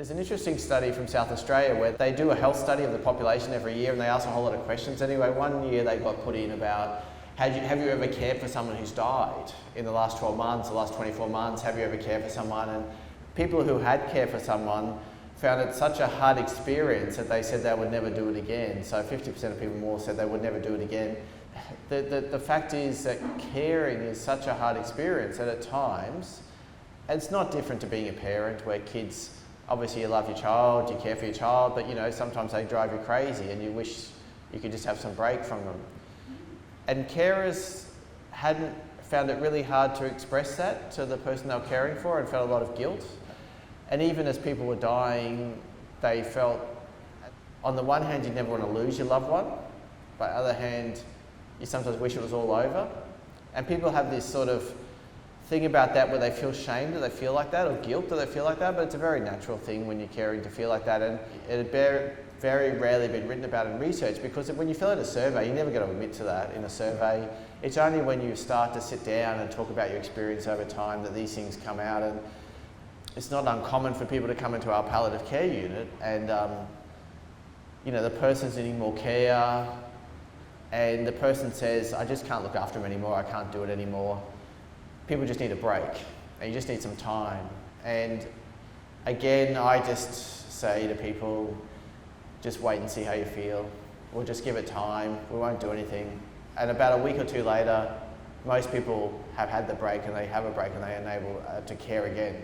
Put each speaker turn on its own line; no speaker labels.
There's an interesting study from South Australia where they do a health study of the population every year and they ask a whole lot of questions. Anyway, one year they got put in about, have you ever cared for someone who's died in the last 12 months, the last 24 months? Have you ever cared for someone? And people who had cared for someone found it such a hard experience that they said they would never do it again. So 50% of people more said they would never do it again. The fact is that caring is such a hard experience that at times, and it's not different to being a parent where kids, obviously you love your child, you care for your child, but you know, sometimes they drive you crazy and you wish you could just have some break from them. And carers hadn't found it really hard to express that to the person they were caring for and felt a lot of guilt. And even as people were dying, they felt, on the one hand, you never want to lose your loved one, but on the other hand, you sometimes wish it was all over. And people have this sort of thing about that where they feel shame that they feel like that, or guilt that they feel like that, but it's a very natural thing when you're caring to feel like that. And it had very rarely been written about in research, because when you fill out a survey, you're never going to admit to that in a survey. It's only when you start to sit down and talk about your experience over time that these things come out. And it's not uncommon for people to come into our palliative care unit and you know, the person's needing more care and the person says, I just can't look after him anymore, I can't do it anymore. People just need a break and you just need some time. And again, I just say to people, just wait and see how you feel. We'll just give it time, we won't do anything. And about a week or two later, most people have had the break and they have a break and they are able to care again.